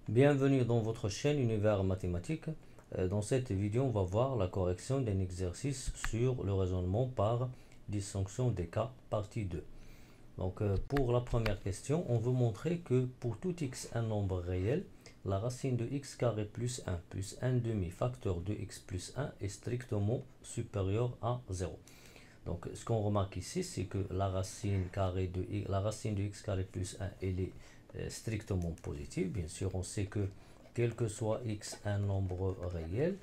Bienvenue dans votre chaîne Univers Mathématique. Dans cette vidéo, on va voir la correction d'un exercice sur le raisonnement par disjonction des cas, partie 2. Donc, pour la première question, on veut montrer que pour tout x un nombre réel, la racine de x carré plus 1 plus 1 demi facteur de x plus 1 est strictement supérieur à 0. Donc, ce qu'on remarque ici, c'est que la racine de x carré plus 1, elle est strictement positive. Bien sûr, on sait que quel que soit x un nombre réel,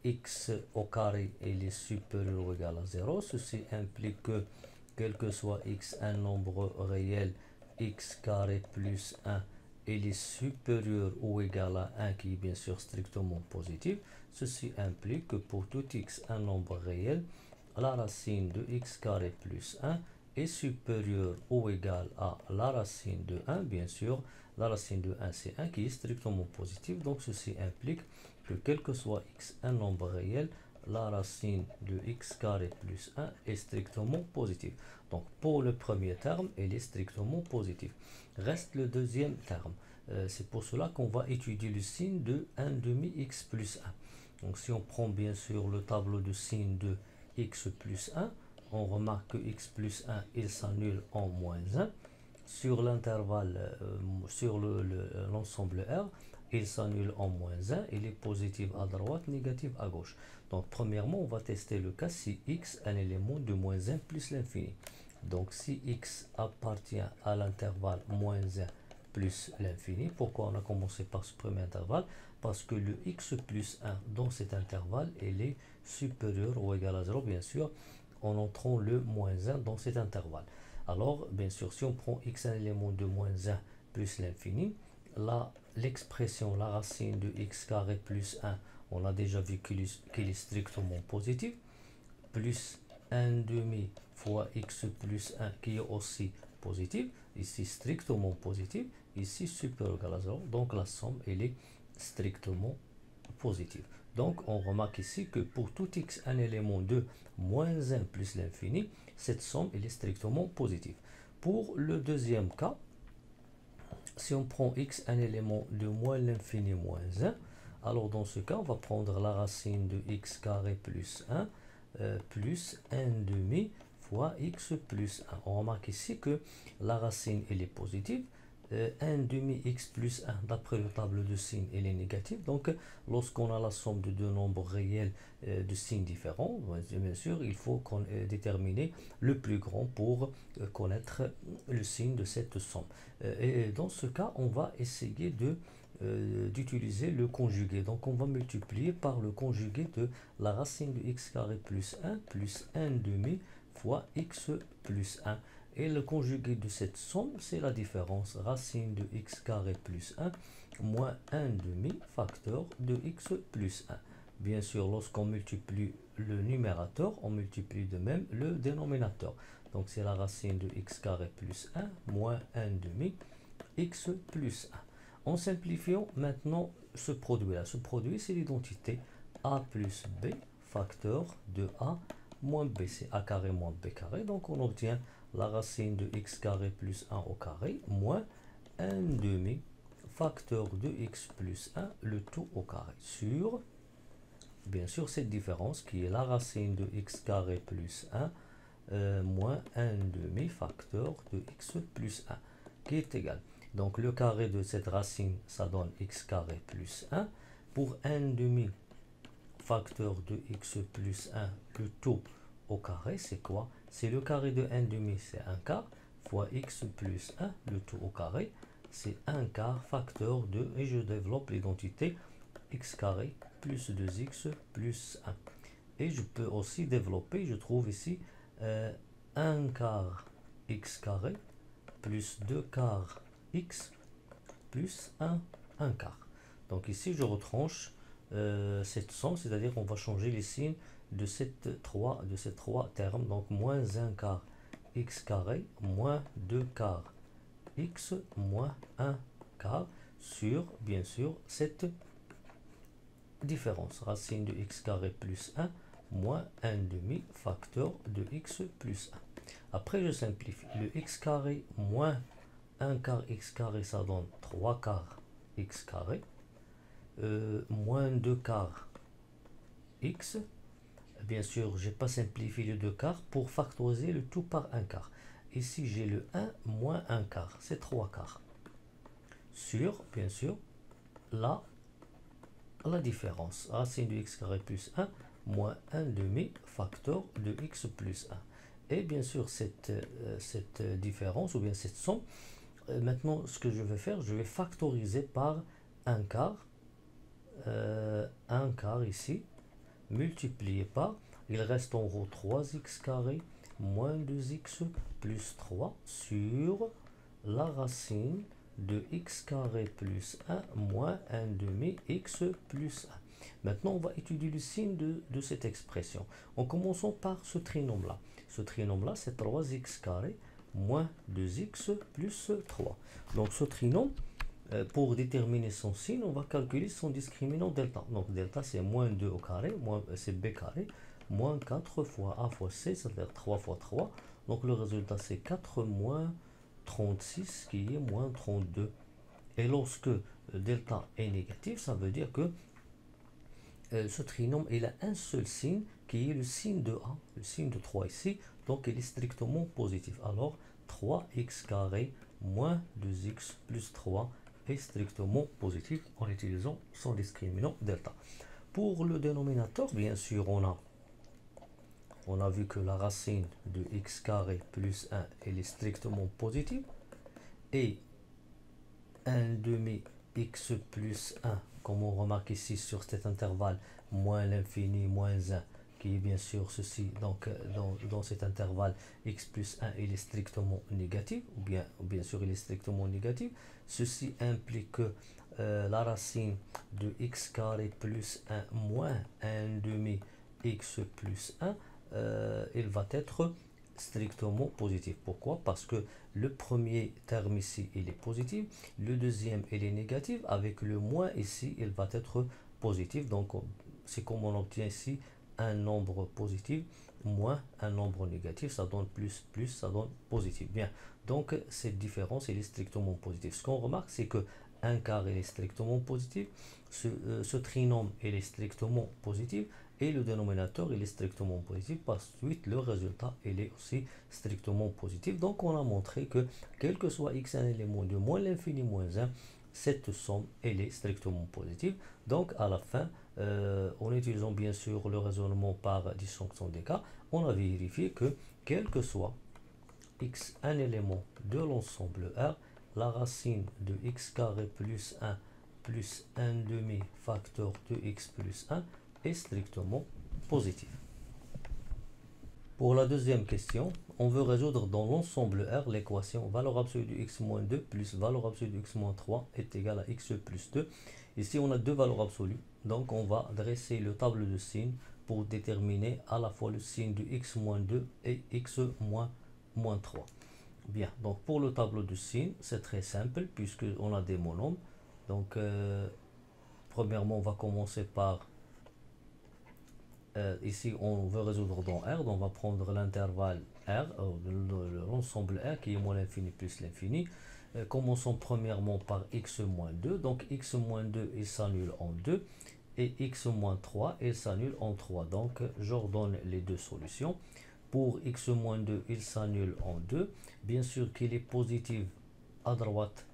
x au carré il est supérieur ou égal à 0. Ceci implique que quel que soit x un nombre réel, x carré plus 1 il est supérieur ou égal à 1 qui est bien sûr strictement positif. Ceci implique que pour tout x un nombre réel, la racine de x carré plus 1 est supérieure ou égale à la racine de 1. Bien sûr, la racine de 1 c'est 1 qui est strictement positif. Donc ceci implique que quel que soit x un nombre réel, la racine de x carré plus 1 est strictement positive. Donc pour le premier terme, elle est strictement positive. Reste le deuxième terme. C'est pour cela qu'on va étudier le signe de 1 demi x plus 1. Donc si on prend bien sûr le tableau de signe de x plus 1, on remarque que x plus 1 il s'annule en moins 1. Sur l'intervalle, sur l'ensemble R, il s'annule en moins 1. Il est positif à droite, négatif à gauche. Donc premièrement, on va tester le cas si x est un élément de moins 1 plus l'infini. Donc si x appartient à l'intervalle moins 1 plus l'infini, pourquoi on a commencé par ce premier intervalle? Parce que le x plus 1 dans cet intervalle, il est supérieur ou égal à 0, bien sûr, en entrant le moins 1 dans cet intervalle. Alors, bien sûr, si on prend x un élément de moins 1 plus l'infini, l'expression, la racine de x carré plus 1, on a déjà vu qu'il est strictement positif, plus 1 demi fois x plus 1 qui est aussi positif, ici strictement positif, ici supérieur ou égal à 0, donc la somme elle est strictement positive. Donc on remarque ici que pour tout x un élément de moins 1 plus l'infini, cette somme elle est strictement positive. Pour le deuxième cas, si on prend x un élément de moins l'infini moins 1, alors dans ce cas on va prendre la racine de x carré plus 1 plus 1 demi fois x plus 1. On remarque ici que la racine elle est positive. 1 demi x plus 1 d'après le tableau de signe elle est négative. Donc lorsqu'on a la somme de deux nombres réels de signes différents, bien sûr il faut déterminer le plus grand pour connaître le signe de cette somme. Et dans ce cas on va essayer d'utiliser le conjugué. Donc on va multiplier par le conjugué de la racine de x carré plus 1 plus 1 demi fois x plus 1. Et le conjugué de cette somme, c'est la différence racine de x carré plus 1 moins 1 demi facteur de x plus 1. Bien sûr, lorsqu'on multiplie le numérateur, on multiplie de même le dénominateur. Donc c'est la racine de x carré plus 1 moins 1 demi x plus 1. En simplifiant maintenant ce produit-là. Ce produit, c'est l'identité a plus b facteur de a moins b. C'est a carré moins b carré. Donc on obtient la racine de x carré plus 1 au carré moins 1 demi facteur de x plus 1 le tout au carré sur, bien sûr, cette différence qui est la racine de x carré plus 1 moins 1 demi facteur de x plus 1 qui est égal. Donc le carré de cette racine, ça donne x carré plus 1. Pour 1 demi facteur de x plus 1, le tout au carré, c'est quoi? C'est le carré de 1 demi, c'est 1 quart, fois x plus 1, le tout au carré, c'est 1 quart facteur de, et je développe l'identité x carré plus 2x plus 1. Et je peux aussi développer, je trouve ici, 1 quart x carré plus 2 quarts x plus 1 quart. Donc ici, je retranche cette somme, c'est-à-dire qu'on va changer les signes de ces trois termes. Donc moins 1 quart x carré moins 2 quarts x moins 1 quart sur, bien sûr, cette différence. Racine de x carré plus 1 moins 1 demi facteur de x plus 1. Après, je simplifie. Le x carré moins 1 quart x carré, ça donne 3 quarts x carré, moins 2 quarts x. Bien sûr, je n'ai pas simplifié le 2 quarts pour factoriser le tout par 1 quart. Ici, j'ai le 1 moins 1 quart, c'est 3 quarts. Sur, bien sûr, la différence. Racine de x carré plus 1 moins 1 demi facteur de x plus 1. Et bien sûr, cette différence, ou bien cette somme, maintenant, ce que je vais faire, je vais factoriser par 1 quart. 1 quart ici, multiplié par, il reste en haut 3x carré moins 2x plus 3 sur la racine de x carré plus 1 moins 1 demi x plus 1. Maintenant, on va étudier le signe de cette expression. En commençant par ce trinôme-là. Ce trinôme-là, c'est 3x carré moins 2x plus 3. Donc, ce trinôme, pour déterminer son signe, on va calculer son discriminant delta. Donc, delta, c'est moins 2 au carré, c'est b carré, moins 4 fois a fois c, c'est-à-dire 3 fois 3. Donc, le résultat, c'est 4 moins 36, qui est moins 32. Et lorsque delta est négatif, ça veut dire que ce trinôme, il a un seul signe, qui est le signe de a, le signe de 3 ici. Donc, il est strictement positif. Alors, 3x carré moins 2x plus 3 est strictement positif en utilisant son discriminant delta. Pour le dénominateur, bien sûr, on a vu que la racine de x carré plus 1 elle est strictement positive. Et 1 demi x plus 1, comme on remarque ici sur cet intervalle, moins l'infini moins 1, qui est bien sûr ceci, donc dans cet intervalle, x plus 1 il est strictement négatif, ou bien sûr il est strictement négatif. Ceci implique que la racine de x carré plus 1 moins 1 demi x plus 1, il va être strictement positif. Pourquoi? Parce que le premier terme ici, il est positif. Le deuxième, il est négatif. Avec le moins ici, il va être positif. Donc, c'est comme on obtient ici un nombre positif moins un nombre négatif. Ça donne plus, plus, ça donne positif. Bien. Donc, cette différence, elle est strictement positive. Ce qu'on remarque, c'est que 1 quart, il est strictement positif. Ce trinôme, il est strictement positif. Et le dénominateur, il est strictement positif. Par suite, le résultat, il est aussi strictement positif. Donc, on a montré que, quel que soit x un élément de moins l'infini moins 1, cette somme, elle est strictement positive. Donc, à la fin, en utilisant bien sûr le raisonnement par disjonction des cas, on a vérifié que, quel que soit x un élément de l'ensemble R, la racine de x carré plus 1 plus 1 demi facteur de x plus 1 est strictement positif. Pour la deuxième question, on veut résoudre dans l'ensemble R l'équation valeur absolue de x moins 2 plus valeur absolue de x moins 3 est égal à x plus 2. Ici, on a deux valeurs absolues. Donc, on va dresser le tableau de signes pour déterminer à la fois le signe de x moins 2 et x moins 3. Bien, donc pour le tableau de signes, c'est très simple puisqu'on a des monomes. Donc, premièrement, on va commencer par ici, on veut résoudre dans R, donc on va prendre l'intervalle R, l'ensemble R qui est moins l'infini plus l'infini. Commençons premièrement par x moins 2. Donc x moins 2, il s'annule en 2. Et x moins 3, il s'annule en 3. Donc j'ordonne les deux solutions. Pour x moins 2, il s'annule en 2. Bien sûr qu'il est positif à droite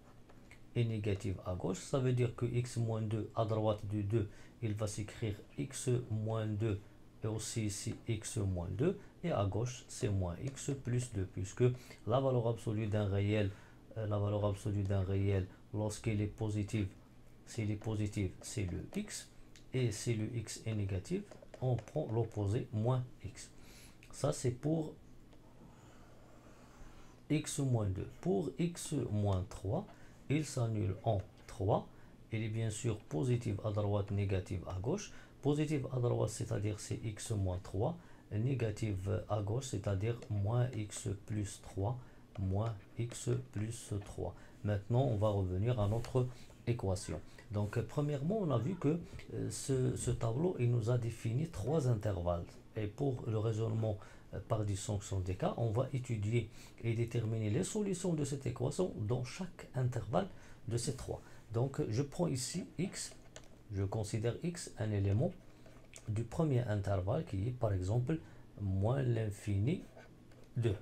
et négatif à gauche. Ça veut dire que x moins 2 à droite du 2, il va s'écrire x moins 2 et aussi ici x moins 2. Et à gauche, c'est moins x plus 2, puisque la valeur absolue d'un réel, lorsqu'il est positif, s'il est positif, c'est le x. Et si le x est négatif, on prend l'opposé moins x. Ça, c'est pour x moins 2. Pour x moins 3, il s'annule en 3. Il est bien sûr positif à droite, négatif à gauche. Positif à droite, c'est-à-dire c'est x moins 3. Négatif à gauche, c'est-à-dire moins x plus 3. Moins x plus 3. Maintenant, on va revenir à notre équation. Donc, premièrement, on a vu que ce tableau, il nous a défini trois intervalles. Et pour le raisonnement par disjonction des cas, on va étudier et déterminer les solutions de cette équation dans chaque intervalle de ces trois. Donc je prends ici x, je considère x un élément du premier intervalle qui est par exemple moins l'infini 2.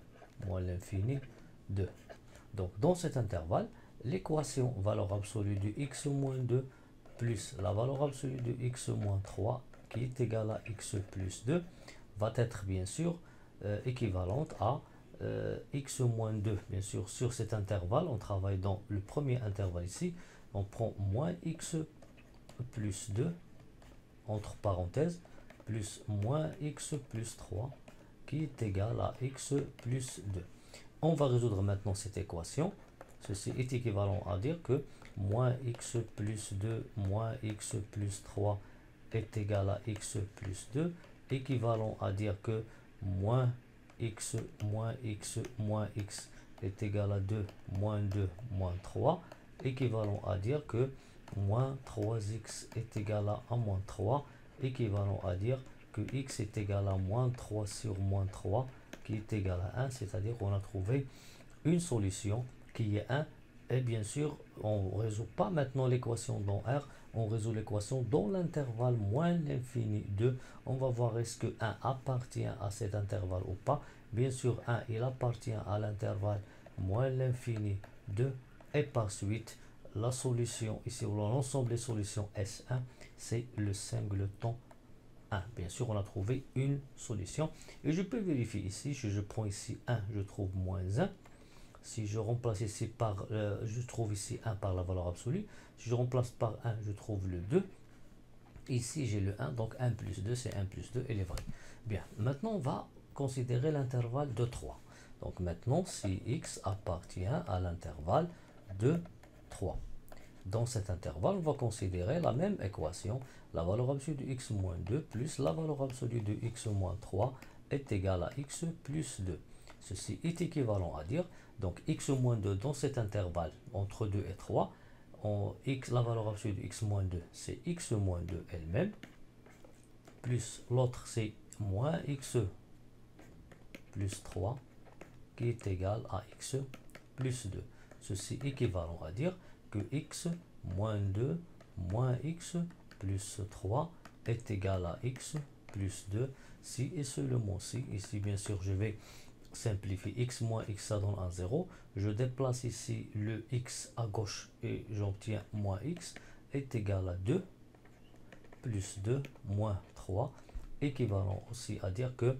Moins l'infini 2. Donc dans cet intervalle, l'équation valeur absolue de x moins 2 plus la valeur absolue de x moins 3 qui est égale à x plus 2 va être bien sûr équivalente à x moins 2. Bien sûr, sur cet intervalle, on travaille dans le premier intervalle ici. On prend moins x plus 2, entre parenthèses, plus moins x plus 3, qui est égal à x plus 2. On va résoudre maintenant cette équation. Ceci est équivalent à dire que moins x plus 2 moins x plus 3 est égal à x plus 2, équivalent à dire que moins x moins x est égal à 2 moins 2 moins 3, équivalent à dire que moins 3x est égal à moins 3, équivalent à dire que x est égal à moins 3 sur moins 3, qui est égal à 1, c'est-à-dire qu'on a trouvé une solution qui est 1. Et bien sûr, on ne résout pas maintenant l'équation dans R, on résout l'équation dans l'intervalle moins l'infini 2. On va voir est-ce que 1 appartient à cet intervalle ou pas. Bien sûr, 1, il appartient à l'intervalle moins l'infini 2. Et par suite, la solution, ici, l'ensemble des solutions S1, c'est le singleton 1. Bien sûr, on a trouvé une solution. Et je peux vérifier ici, je prends ici 1, je trouve moins 1. Si je remplace ici par, je trouve ici 1 par la valeur absolue. Si je remplace par 1, je trouve le 2. Ici, j'ai le 1, donc 1 plus 2, c'est 1 plus 2, il est vrai. Bien, maintenant, on va considérer l'intervalle de 3. Donc maintenant, si x appartient à l'intervalle de 3. Dans cet intervalle, on va considérer la même équation. La valeur absolue de x moins 2 plus la valeur absolue de x moins 3 est égale à x plus 2. Ceci est équivalent à dire, donc x moins 2 dans cet intervalle entre 2 et 3, la valeur absolue de x moins 2, c'est x moins 2 elle-même, plus l'autre c'est moins x plus 3, qui est égal à x plus 2. Ceci est équivalent à dire que x moins 2 moins x plus 3 est égal à x plus 2, si et seulement si. Ici, bien sûr, je vais simplifier x moins x, ça donne un 0. Je déplace ici le x à gauche et j'obtiens moins x est égal à 2 plus 2 moins 3, équivalent aussi à dire que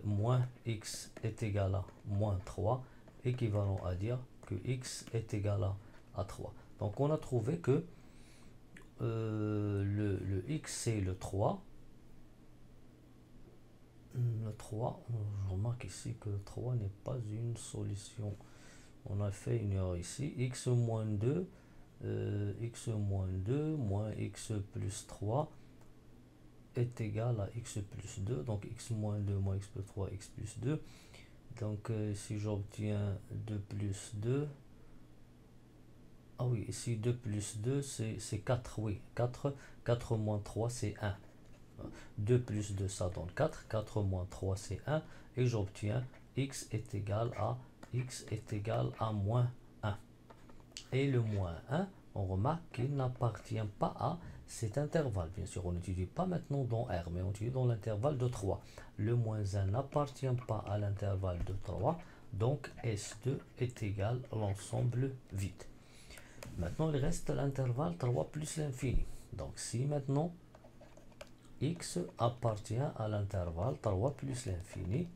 moins x est égal à moins 3, équivalent à dire que x est égal à 3. Donc on a trouvé que le x c'est le 3. Le 3, je remarque ici que 3 n'est pas une solution. On a fait une erreur ici. X moins 2, x moins 2 moins x plus 3 est égal à x plus 2. Donc x moins 2 moins x plus 3, x plus 2. Donc si j'obtiens 2 plus 2, ah oui, ici 2 plus 2 c'est 4, oui, 4 moins 3 c'est 1. 2 plus 2 ça donne 4, 4 moins 3 c'est 1, et j'obtiens x est égal à moins 1. Et le moins 1, on remarque qu'il n'appartient pas à cet intervalle. Bien sûr, on n'étudie pas maintenant dans R, mais on étudie dans l'intervalle de 3. Le moins 1 n'appartient pas à l'intervalle de 3, donc S2 est égal à l'ensemble vide. Maintenant, il reste l'intervalle 3 plus l'infini. Donc si maintenant x appartient à l'intervalle 3 plus l'infini,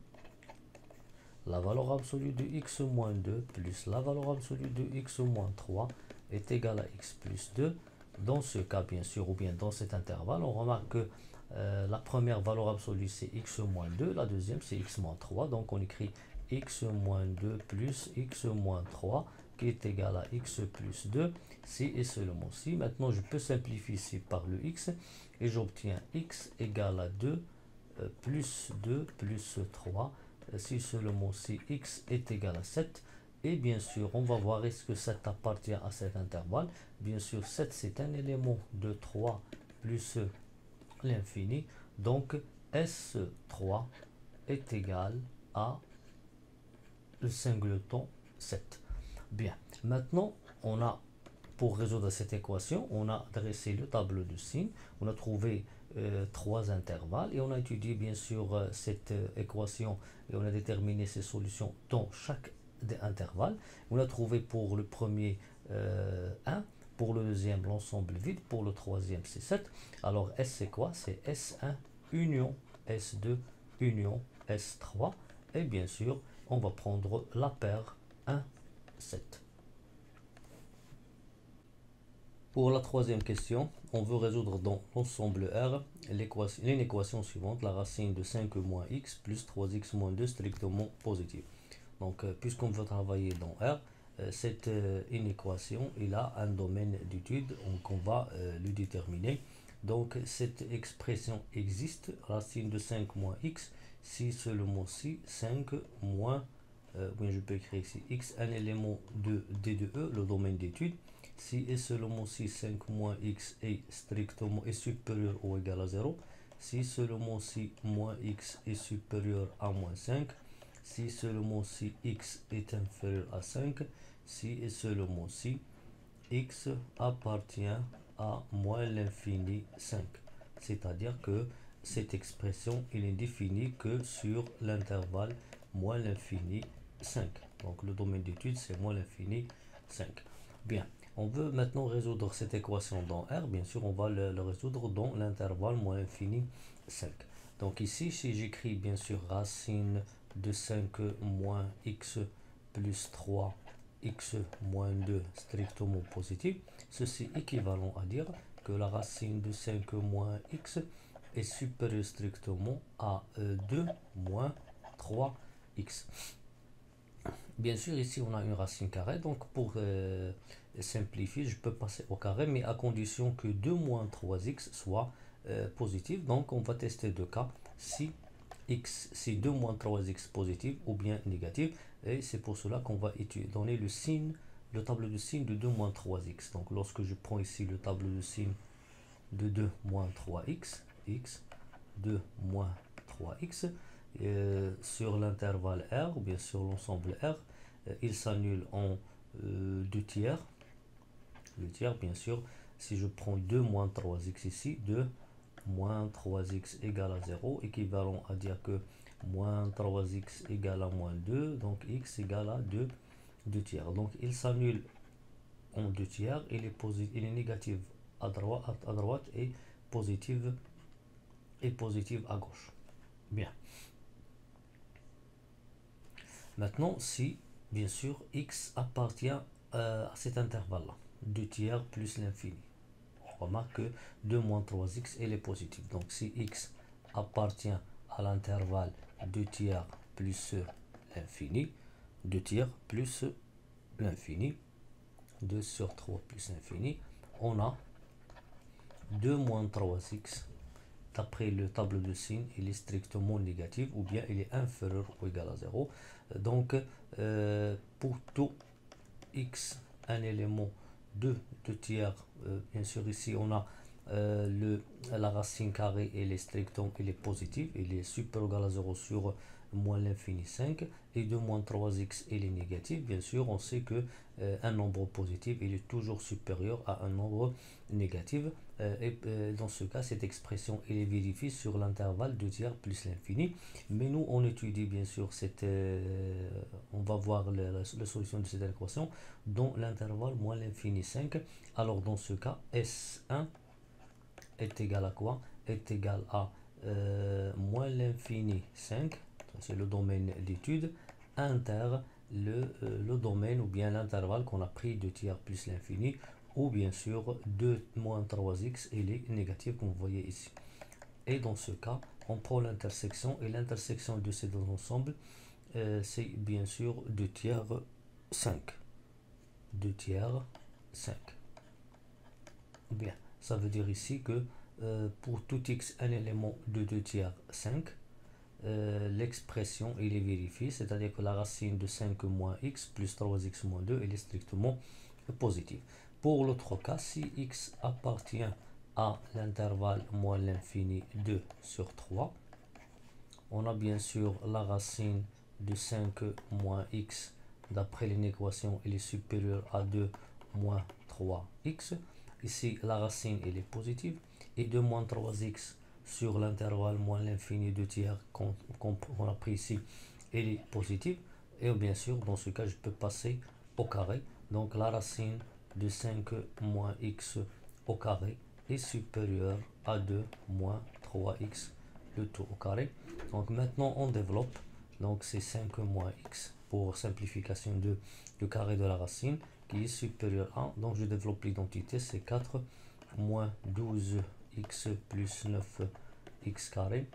la valeur absolue de x moins 2 plus la valeur absolue de x moins 3 est égale à x plus 2. Dans ce cas, bien sûr, ou bien dans cet intervalle, on remarque que la première valeur absolue c'est x moins 2, la deuxième c'est x moins 3. Donc on écrit x moins 2 plus x moins 3 qui est égal à x plus 2, si et seulement si. Maintenant, je peux simplifier ici par le x et j'obtiens x égale à 2 plus 2 plus 3, si seulement si x est égal à 7. Et bien sûr, on va voir est-ce que 7 appartient à cet intervalle. Bien sûr, 7 c'est un élément de 3 plus l'infini. Donc, S3 est égal à le singleton 7. Bien, maintenant, on a pour résoudre cette équation, on a dressé le tableau de signes, on a trouvé trois intervalles et on a étudié bien sûr cette équation et on a déterminé ses solutions dans chaque intervalle. On a trouvé pour le premier 1, pour le deuxième l'ensemble vide, pour le troisième c'est 7. Alors S c'est quoi? C'est S1 union S2 union S3 et bien sûr on va prendre la paire 1, 7. Pour la troisième question, on veut résoudre dans l'ensemble R l'équation suivante, la racine de 5 moins x plus 3x moins 2 strictement positive. Donc, puisqu'on veut travailler dans R, cette inéquation, il a un domaine d'étude, donc on va le déterminer. Donc, cette expression existe, racine de 5 moins x, si seulement si 5 moins, bien je peux écrire ici x, un élément de D de E, le domaine d'étude. Si et seulement si 5 moins x est strictement est supérieur ou égal à 0, si seulement si moins x est supérieur à moins 5, si seulement si x est inférieur à 5, si et seulement si x appartient à moins l'infini 5. C'est-à-dire que cette expression il est définie que sur l'intervalle moins l'infini 5. Donc le domaine d'étude c'est moins l'infini 5. Bien. On veut maintenant résoudre cette équation dans R. Bien sûr, on va le résoudre dans l'intervalle moins l'infini 5. Donc ici, si j'écris bien sûr racine de 5 moins x plus 3 x moins 2 strictement positif, ceci est équivalent à dire que la racine de 5 moins x est supérieure strictement à 2 moins 3x. Bien sûr, ici on a une racine carrée, donc pour simplifier, je peux passer au carré, mais à condition que 2 moins 3x soit positif. Donc on va tester deux cas, si 2 moins 3x positif ou bien négatif, et c'est pour cela qu'on va donner le signe, le tableau de signe de 2 moins 3x. Donc lorsque je prends ici le tableau de signe de 2 moins 3x, x, 2 moins 3x, sur l'intervalle R, ou bien sur l'ensemble R, il s'annule en 2 tiers. Le tiers, bien sûr, si je prends 2 moins 3x ici, 2 moins 3x égale à 0, équivalent à dire que moins 3x égale à moins 2, donc x égale à 2 tiers. Donc il s'annule en 2 tiers, il est négatif à droite et positive à gauche. Bien. Maintenant, si, bien sûr, x appartient à cet intervalle-là, 2 tiers plus l'infini. On remarque que 2 moins 3x, elle est positive. Donc, si x appartient à l'intervalle 2 tiers plus l'infini, 2 tiers plus l'infini, 2 sur 3 plus l'infini, on a 2 moins 3x. D'après le tableau de signes, il est strictement négatif ou bien il est inférieur ou égal à 0. Donc, pour tout x, un élément de 2 tiers, bien sûr ici on a la racine carrée, elle est strictement, elle est positive, il est supérieur ou égal à 0 sur moins l'infini 5, et 2 moins 3x, elle est négative. Bien sûr, on sait que un nombre positif, il est toujours supérieur à un nombre négatif. Dans ce cas, cette expression elle est vérifiée sur l'intervalle 2 tiers plus l'infini. Mais nous, on étudie bien sûr on va voir la solution de cette équation dans l'intervalle moins l'infini 5. Alors dans ce cas, S1 est égal à quoi? Est égal à moins l'infini 5, c'est le domaine d'étude, inter le domaine ou bien l'intervalle qu'on a pris 2 tiers plus l'infini, ou bien sûr 2 moins 3x, il est négatif comme vous voyez ici. Et dans ce cas, on prend l'intersection, et l'intersection de ces deux ensembles, c'est bien sûr 2 tiers 5. 2 tiers 5. Bien, ça veut dire ici que pour tout x, un élément de 2 tiers 5, l'expression il est vérifiée, c'est-à-dire que la racine de 5 moins x plus 3x moins 2 elle est strictement positive. Pour l'autre cas, si x appartient à l'intervalle moins l'infini 2 sur 3, on a bien sûr la racine de 5 moins x, d'après l'équation, elle est supérieure à 2 moins 3x. Ici, la racine elle est positive. Et 2 moins 3x sur l'intervalle moins l'infini 2 tiers qu'on a pris ici, elle est positive. Et bien sûr, dans ce cas, je peux passer au carré. Donc la racine de 5 moins x au carré est supérieure à 2 moins 3x, le tout au carré. Donc maintenant, on développe. Donc c'est 5 moins x pour simplification de du carré de la racine qui est supérieur à 1. Donc je développe l'identité, c'est 4 moins 12x plus 9x carré.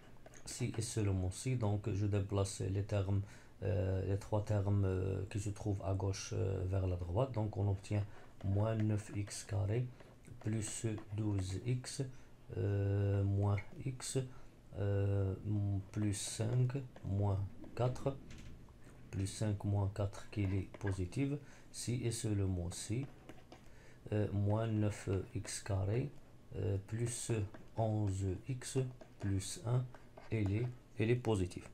Si et seulement si, donc je déplace les termes, les trois termes qui se trouvent à gauche vers la droite. Donc on obtient moins 9x carré plus 12x moins x plus 5 moins 4 plus 5 moins 4 qui est positive, si et seulement si, moins 9x carré plus 11x plus 1 elle est positive.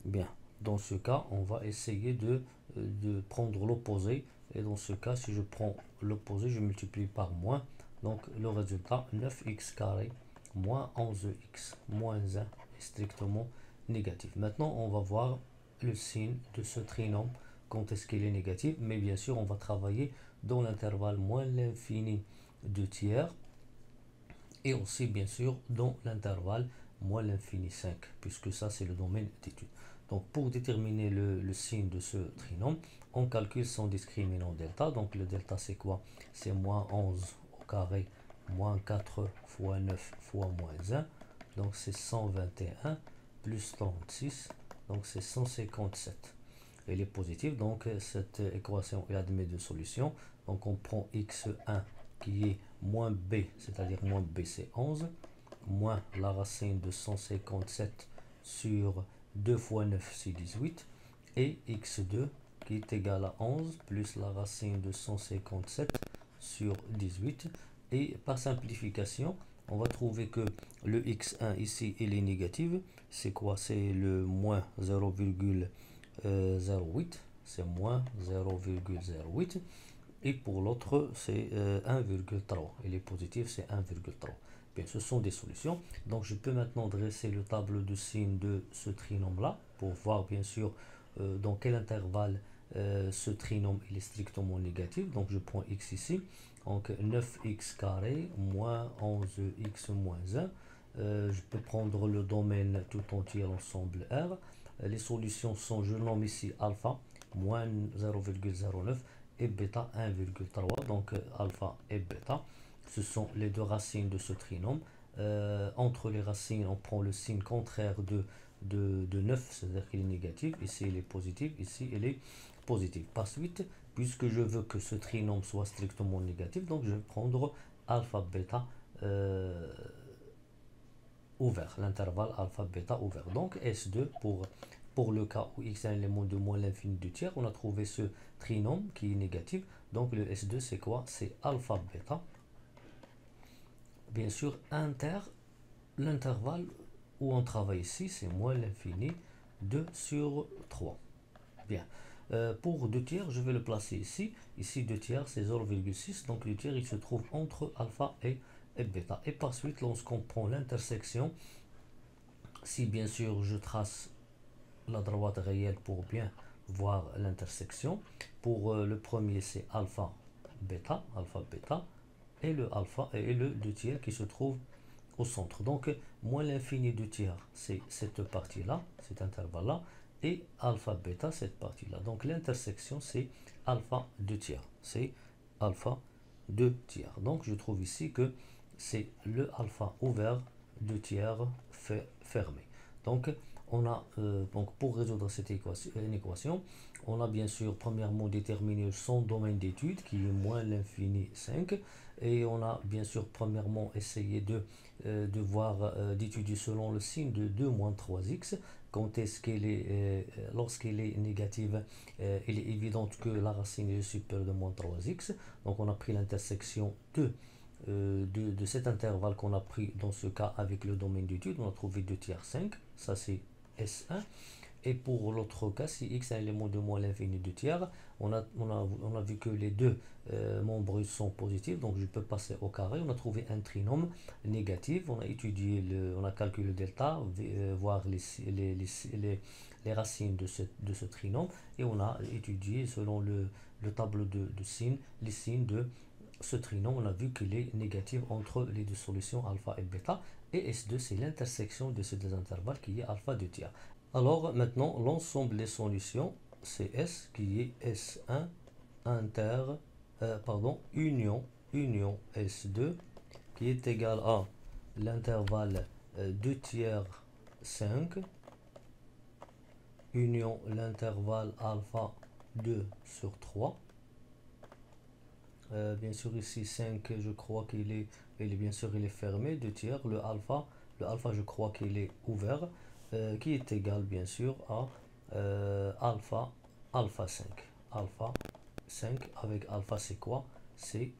Bien, dans ce cas, on va essayer de prendre l'opposé. Et dans ce cas, si je prends l'opposé, je multiplie par moins. Donc le résultat, 9x carré moins 11x moins 1 est strictement négatif. Maintenant, on va voir le signe de ce trinôme, quand est-ce qu'il est négatif. Mais bien sûr, on va travailler dans l'intervalle moins l'infini 2 tiers. Et aussi, bien sûr, dans l'intervalle moins l'infini 5, puisque ça, c'est le domaine d'étude. Donc, pour déterminer le signe de ce trinôme, on calcule son discriminant delta. Donc, le delta, c'est quoi? C'est moins 11 au carré, moins 4 fois 9 fois moins 1. Donc, c'est 121 plus 36. Donc, c'est 157. Elle est positive. Donc, cette équation, elle admet deux solutions. Donc, on prend x1 qui est moins b, c'est-à-dire moins b, c'est 11, moins la racine de 157 sur 2 fois 9, c'est 18, et x2 qui est égal à 11 plus la racine de 157 sur 18. Et par simplification, on va trouver que le x1 ici, il est négatif. C'est quoi? C'est le moins 0,08. C'est moins 0,08. Et pour l'autre, c'est 1,3. Il est positif, c'est 1,3. Bien, ce sont des solutions. Donc, je peux maintenant dresser le tableau de signes de ce trinôme-là pour voir, bien sûr, dans quel intervalle ce trinôme il est strictement négatif. Donc, je prends x ici. Donc, 9x carré moins 11x moins 1. Je peux prendre le domaine tout entier, l'ensemble R. Les solutions sont, je nomme ici alpha, moins 0,09 et bêta 1,3. Donc alpha et bêta, ce sont les deux racines de ce trinôme. Entre les racines, on prend le signe contraire de 9, c'est-à-dire qu'il est négatif. Ici, il est positif. Ici, il est positif. Par suite, puisque je veux que ce trinôme soit strictement négatif, donc je vais prendre alpha bêta ouvert, l'intervalle alpha bêta ouvert. Donc S2 pour le cas où x est un élément de moins l'infini du tiers, on a trouvé ce trinôme qui est négatif. Donc le S2 c'est quoi? C'est alpha bêta. Bien sûr, l'intervalle où on travaille ici, c'est moins l'infini 2 sur 3. Bien. Pour 2 tiers, je vais le placer ici. Ici, 2 tiers, c'est 0,6. Donc, le tiers, il se trouve entre alpha et bêta. Et par suite, lorsqu'on prend l'intersection, si bien sûr je trace la droite réelle pour bien voir l'intersection, pour le premier, c'est alpha, bêta, et le alpha et le 2 tiers qui se trouve au centre. Donc, moins l'infini 2 tiers, c'est cette partie-là, cet intervalle-là, et alpha bêta, cette partie-là. Donc l'intersection, c'est alpha 2 tiers. C'est alpha 2 tiers. Donc je trouve ici que c'est le alpha ouvert 2 tiers fermé. Donc on a donc pour résoudre cette équation, on a bien sûr premièrement déterminé son domaine d'étude qui est moins l'infini 5. Et on a bien sûr premièrement essayé de voir, d'étudier selon le signe de 2 moins 3x. Quand est-ce qu'elle est, lorsqu'elle est négative, il est évident que la racine est supérieure de moins 3x. Donc on a pris l'intersection de cet intervalle qu'on a pris dans ce cas avec le domaine d'étude. On a trouvé 2 tiers 5. Ça c'est S1. Et pour l'autre cas, si x est un élément de moins l'infini 2 tiers, on a vu que les deux membres sont positifs, donc je peux passer au carré. On a trouvé un trinôme négatif, on a étudié, on a calculé le delta, voir les racines de ce trinôme, et on a étudié selon le tableau de signes, les signes de ce trinôme. On a vu qu'il est négatif entre les deux solutions alpha et bêta, et S2 c'est l'intersection de ces deux intervalles qui est alpha 2 tiers. Alors maintenant, l'ensemble des solutions, c'est S qui est S1 union S2 qui est égal à l'intervalle 2 tiers 5 union l'intervalle alpha 2 sur 3. Bien sûr ici 5, je crois qu'il est bien sûr il est fermé, 2 tiers, le alpha je crois qu'il est ouvert, qui est égal bien sûr à alpha 5 avec alpha c'est quoi? C'est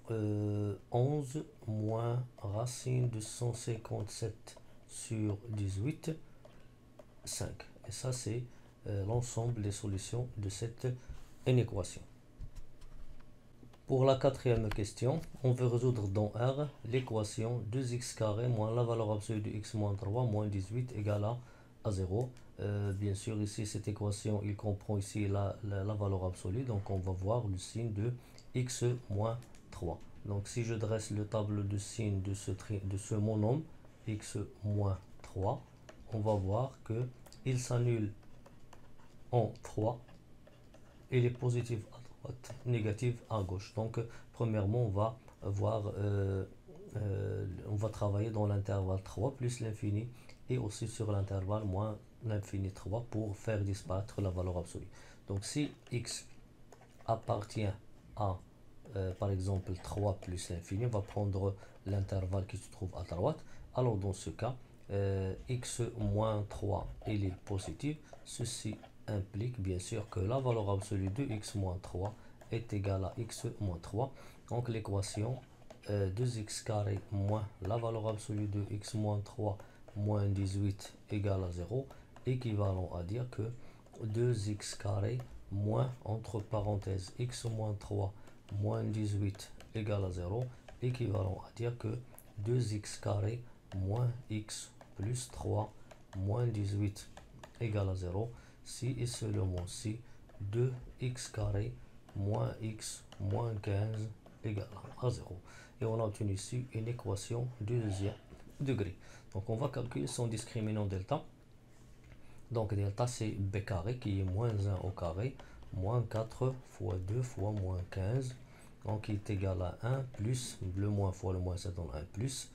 11 moins racine de 157 sur 18, 5. Et ça c'est l'ensemble des solutions de cette inéquation. Pour la quatrième question, on veut résoudre dans R l'équation 2x carré moins la valeur absolue de x moins 3 moins 18 égale à 0. Bien sûr, ici, cette équation, il comprend ici la valeur absolue. Donc, on va voir le signe de x moins 3. Donc, si je dresse le tableau de signes de ce monôme, x moins 3, on va voir que il s'annule en 3. Il est positif à droite, négatif à gauche. Donc, premièrement, on va voir, on va travailler dans l'intervalle 3 plus l'infini et aussi sur l'intervalle moins l'infini 3 pour faire disparaître la valeur absolue. Donc, si x appartient à, par exemple, 3 plus l'infini, on va prendre l'intervalle qui se trouve à droite. Alors, dans ce cas, x moins 3, il est positif. Ceci implique bien sûr que la valeur absolue de x moins 3 est égale à x moins 3. Donc l'équation 2x carré moins la valeur absolue de x moins 3 moins 18 égale à 0, équivalent à dire que 2x carré moins, entre parenthèses, x moins 3 moins 18 égale à 0, équivalent à dire que 2x carré moins x plus 3 moins 18 égale à 0, si et seulement si 2x carré moins x moins 15 égale à 0. Et on a obtenu ici une équation de deuxième degré. Donc on va calculer son discriminant delta. Donc delta c'est b carré qui est moins 1 au carré, moins 4 fois 2 fois moins 15. Donc qui est égal à 1 plus le moins fois le moins ça donne 1 plus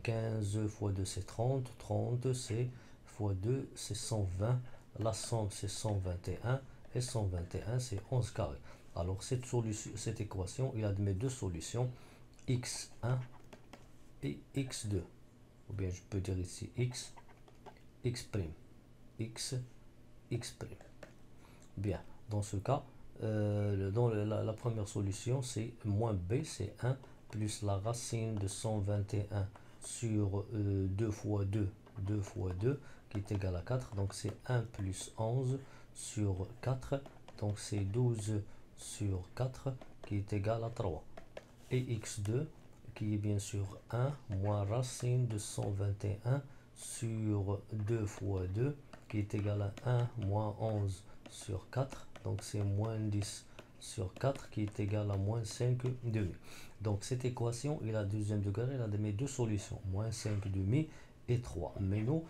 15 fois 2 c'est 30, 30 c'est fois 2 c'est 120, la somme c'est 121 et 121 c'est 11 carré. Alors cette équation il admet deux solutions, x1 et x2, ou bien je peux dire ici x prime, x prime. Bien, dans ce cas dans la première solution c'est moins b, c'est 1 plus la racine de 121 sur 2 fois 2 qui est égal à 4, donc c'est 1 plus 11 sur 4, donc c'est 12 sur 4 qui est égal à 3, et x2 qui est bien sûr 1 moins racine de 121 sur 2 fois 2 qui est égal à 1 moins 11 sur 4, donc c'est moins 10 sur 4 qui est égal à moins 5 demi. Donc cette équation, il a deuxième degré, il a donné deux solutions, moins 5 demi et 3. Mais nous,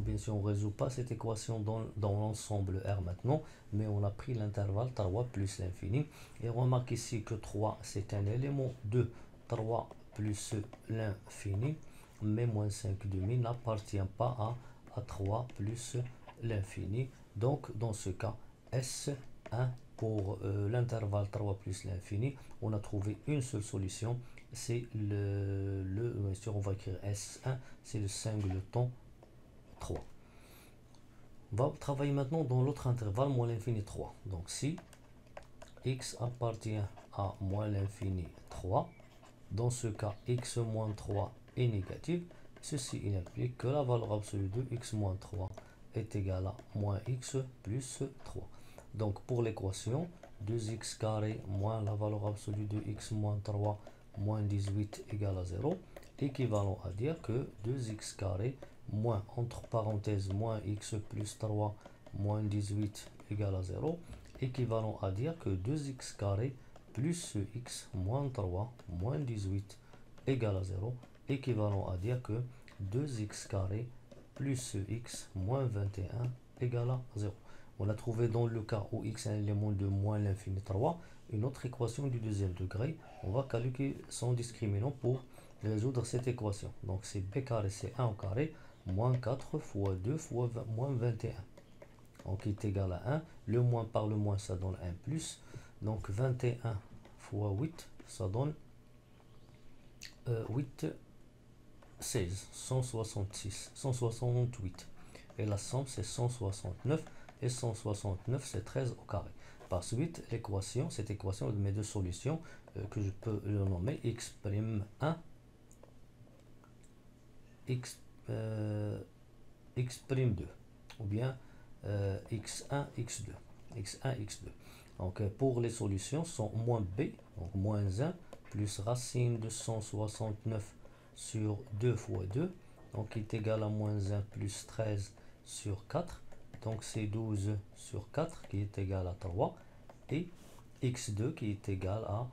bien sûr, on ne résout pas cette équation dans l'ensemble R maintenant, mais on a pris l'intervalle 3 plus l'infini. Et remarque ici que 3, c'est un élément de 3 plus l'infini, mais moins 5 demi n'appartient pas à 3 plus l'infini. Donc, dans ce cas, S1 pour l'intervalle 3 plus l'infini, on a trouvé une seule solution, c'est bien sûr, on va écrire S1, c'est le singleton 3. On va travailler maintenant dans l'autre intervalle, moins l'infini 3. Donc, si x appartient à moins l'infini 3, dans ce cas, x moins 3 est négatif. Ceci implique que la valeur absolue de x moins 3 est égal à moins x plus 3. Donc pour l'équation, 2x carré moins la valeur absolue de x moins 3 moins 18 égale à 0, équivalent à dire que 2x carré moins, entre parenthèses, moins x plus 3 moins 18 égale à 0, équivalent à dire que 2x carré plus x moins 3 moins 18 égale à 0, équivalent à dire que 2x carré plus x moins 21 égale à 0. On a trouvé dans le cas où x est un élément de moins l'infini 3, une autre équation du deuxième degré. On va calculer son discriminant pour résoudre cette équation. Donc c'est b carré, c'est 1 au carré, moins 4 fois 2 fois moins 21. Donc il est égal à 1. Le moins par le moins, ça donne 1 plus. Donc 21 fois 8, ça donne 8, 16, 166, 168. Et la somme, c'est 169. Et 169, c'est 13 au carré. Par suite, l'équation, cette équation de mes deux solutions, que je peux le nommer x'1, x'2, ou bien x1, x2, x1, x2. Donc pour les solutions sont moins b, donc moins 1, plus racine de 169 sur 2 fois 2, donc il est égal à moins 1 plus 13 sur 4, donc c'est 12 sur 4 qui est égal à 3, et x2 qui est égal à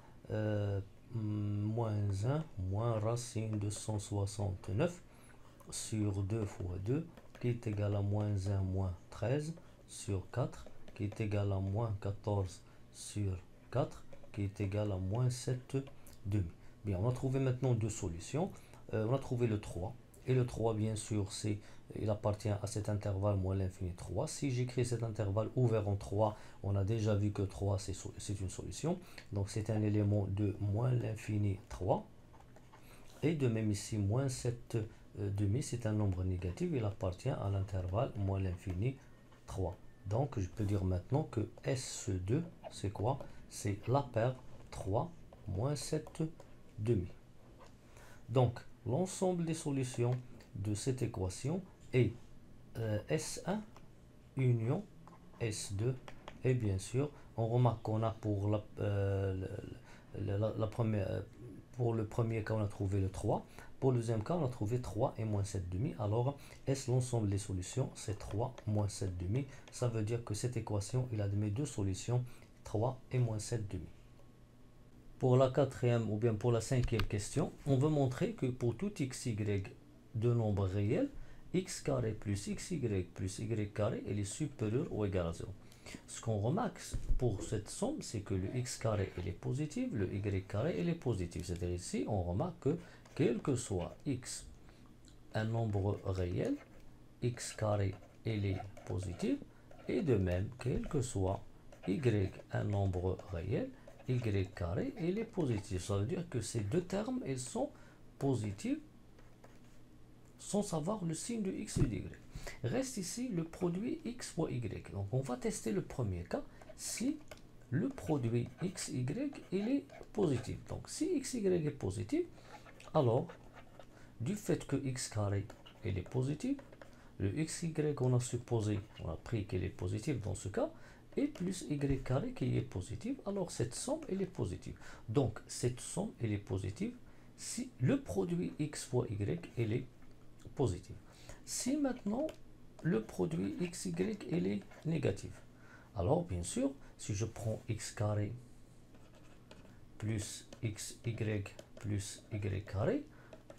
moins 1 moins racine de 169 sur 2 fois 2 qui est égal à moins 1 moins 13 sur 4 qui est égal à moins 14 sur 4 qui est égal à moins 7 demi. Bien, on a trouvé maintenant deux solutions. On a trouvé le 3. Et le 3, bien sûr, il appartient à cet intervalle moins l'infini 3. Si j'écris cet intervalle ouvert en 3, on a déjà vu que 3, c'est une solution. Donc, c'est un élément de moins l'infini 3. Et de même ici, moins 7 demi, c'est un nombre négatif. Il appartient à l'intervalle moins l'infini 3. Donc, je peux dire maintenant que S2, c'est quoi? C'est la paire 3 moins 7 demi. Donc, l'ensemble des solutions de cette équation est S1 union S2. Et bien sûr, on remarque qu'on a pour la première, pour le premier cas, on a trouvé le 3. Pour le deuxième cas, on a trouvé 3 et moins 7 demi. Alors, S, l'ensemble des solutions, c'est 3 moins 7 demi. Ça veut dire que cette équation, il admet deux solutions, 3 et moins 7 demi. Pour la quatrième ou bien pour la cinquième question, on veut montrer que pour tout xy de nombre réel, x carré plus xy plus y carré, elle est supérieure ou égale à 0. Ce qu'on remarque pour cette somme, c'est que le x carré il est positif, le y carré il est positif. C'est-à-dire ici, on remarque que quel que soit x, un nombre réel, x carré il est positif, et de même, quel que soit y, un nombre réel, y carré il est positif. Ça veut dire que ces deux termes ils sont positifs sans savoir le signe de x et de y. Reste ici le produit x fois y. Donc on va tester le premier cas si le produit x, y il est positif. Donc si x, y est positif, alors du fait que x carré il est positif, le x, y on a supposé, on a pris qu'il est positif dans ce cas, et plus y carré qui est positif, alors cette somme elle est positive. Donc cette somme elle est positive si le produit x fois y elle est positif. Si maintenant le produit xy il est négatif, alors bien sûr si je prends x carré plus xy plus y carré,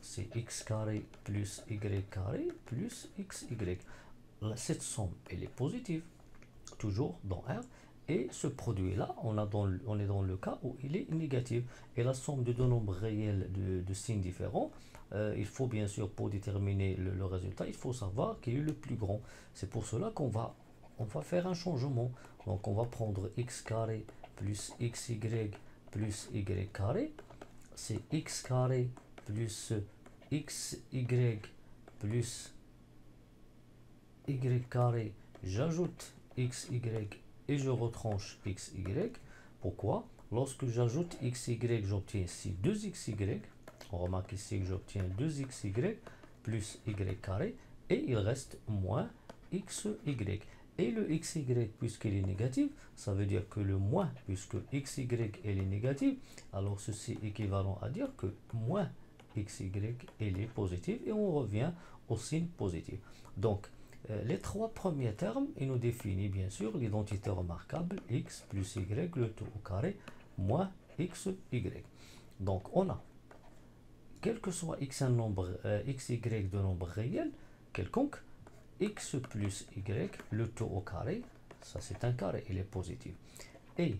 c'est x carré plus y carré plus xy. Cette somme elle est positive toujours dans R, et ce produit là on est dans le cas où il est négatif, et la somme de deux nombres réels de signes différents, il faut bien sûr pour déterminer le résultat, il faut savoir quel est le plus grand. C'est pour cela qu'on va faire un changement. Donc on va prendre x carré plus xy plus y carré, c'est x carré plus xy plus y carré, j'ajoute xy et je retranche xy. Pourquoi? Lorsque j'ajoute xy, j'obtiens ici 2xy. On remarque ici que j'obtiens 2xy plus y carré, et il reste moins xy. Et le xy, puisqu'il est négatif, ça veut dire que le moins, puisque xy elle est négative, alors ceci est équivalent à dire que moins xy elle est positive, et on revient au signe positif. Donc, les trois premiers termes, ils nous définissent bien sûr l'identité remarquable x plus y, le tout au carré, moins xy. Donc, on a, quel que soit x un nombre, xy de nombre réel, quelconque, x plus y, le tout au carré, ça c'est un carré, il est positif. Et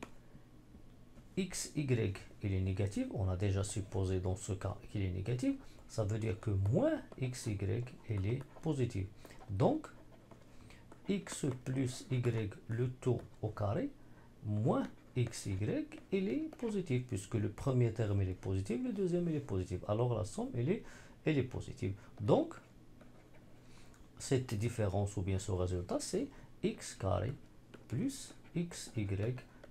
xy, il est négatif, on a déjà supposé dans ce cas qu'il est négatif, ça veut dire que moins xy, il est positif. Donc, x plus y, le tout au carré, moins xy, il est positif, puisque le premier terme il est positif, le deuxième il est positif. Alors la somme, elle est positive. Donc, cette différence ou bien ce résultat, c'est x carré plus xy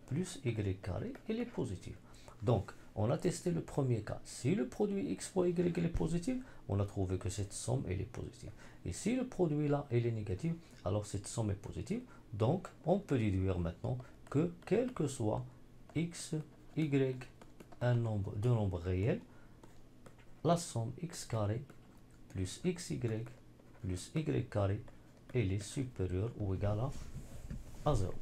plus y carré, il est positif. Donc, on a testé le premier cas. Si le produit x fois y est positif, on a trouvé que cette somme elle est positive. Et si le produit là il est négatif, alors cette somme est positive. Donc, on peut déduire maintenant que quel que soit x, y, deux nombres réels, la somme x carré plus xy plus y carré, elle est supérieure ou égale à 0.